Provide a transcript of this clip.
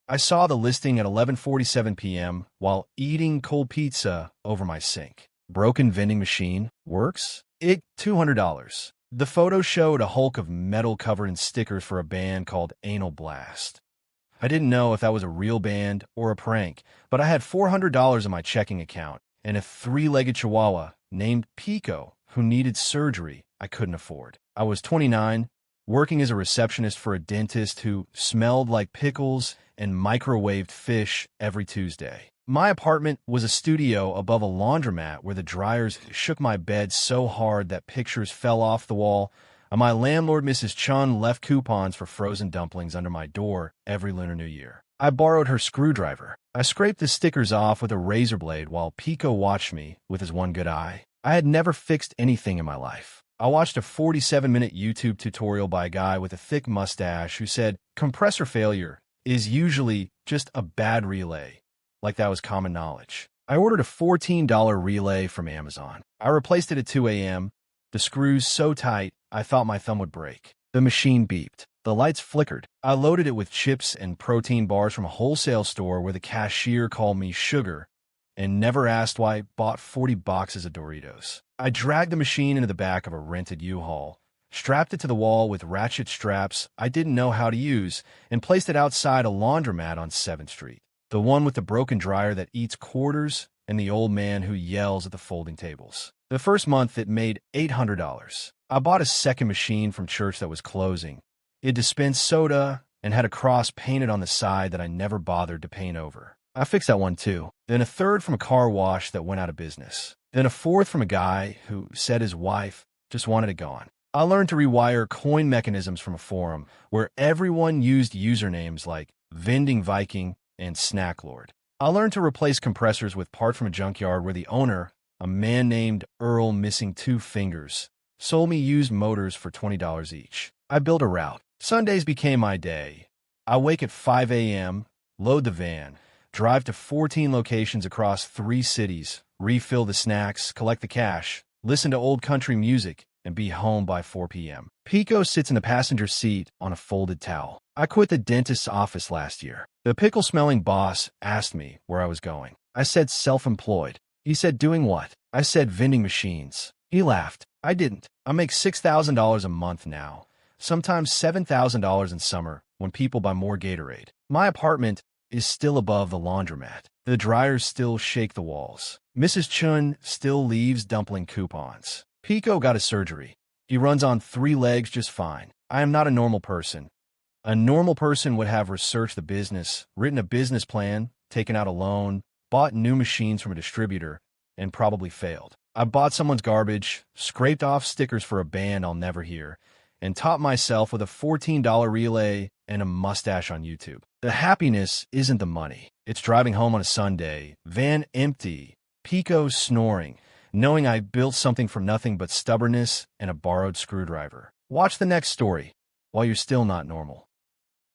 I saw the listing at 11:47 p.m. while eating cold pizza over my sink. Broken vending machine works? It $200. The photo showed a hulk of metal covered in stickers for a band called Anal Blast. I didn't know if that was a real band or a prank, but I had $400 in my checking account and a three-legged chihuahua named Pico who needed surgery I couldn't afford. I was 29, working as a receptionist for a dentist who smelled like pickles and microwaved fish every Tuesday. My apartment was a studio above a laundromat where the dryers shook my bed so hard that pictures fell off the wall, and my landlord, Mrs. Chun, left coupons for frozen dumplings under my door every Lunar New Year. I borrowed her screwdriver. I scraped the stickers off with a razor blade while Pico watched me with his one good eye. I had never fixed anything in my life. I watched a 47-minute YouTube tutorial by a guy with a thick mustache who said compressor failure is usually just a bad relay. Like that was common knowledge. I ordered a $14 relay from Amazon. I replaced it at 2 a.m. The screws so tight, I thought my thumb would break. The machine beeped. The lights flickered. I loaded it with chips and protein bars from a wholesale store where the cashier called me sugar and never asked why I bought 40 boxes of Doritos. I dragged the machine into the back of a rented U-Haul, strapped it to the wall with ratchet straps I didn't know how to use, and placed it outside a laundromat on 7th Street. The one with the broken dryer that eats quarters and the old man who yells at the folding tables. The first month, it made $800. I bought a second machine from church that was closing. It dispensed soda and had a cross painted on the side that I never bothered to paint over. I fixed that one too. Then a third from a car wash that went out of business. Then a fourth from a guy who said his wife just wanted it gone. I learned to rewire coin mechanisms from a forum where everyone used usernames like Vending Viking and Snack Lord. I learned to replace compressors with parts from a junkyard where the owner, a man named Earl missing 2 fingers, sold me used motors for $20 each. I built a route. Sundays became my day. I wake at 5 a.m., load the van, drive to 14 locations across 3 cities, refill the snacks, collect the cash, listen to old country music, and be home by 4 p.m. Pico sits in the passenger seat on a folded towel. I quit the dentist's office last year. The pickle-smelling boss asked me where I was going. I said self-employed. He said, doing what? I said vending machines. He laughed. I didn't. I make $6,000 a month now, sometimes $7,000 in summer when people buy more Gatorade. My apartment is still above the laundromat. The dryers still shake the walls. Mrs. Chun still leaves dumpling coupons. Pico got a surgery. He runs on 3 legs just fine. I am not a normal person. A normal person would have researched the business, written a business plan, taken out a loan, bought new machines from a distributor, and probably failed. I bought someone's garbage, scraped off stickers for a band I'll never hear, and taught myself with a $14 relay and a mustache on YouTube. The happiness isn't the money. It's driving home on a Sunday, van empty, Pico snoring, knowing I built something from nothing but stubbornness and a borrowed screwdriver. Watch the next story while you're still not normal.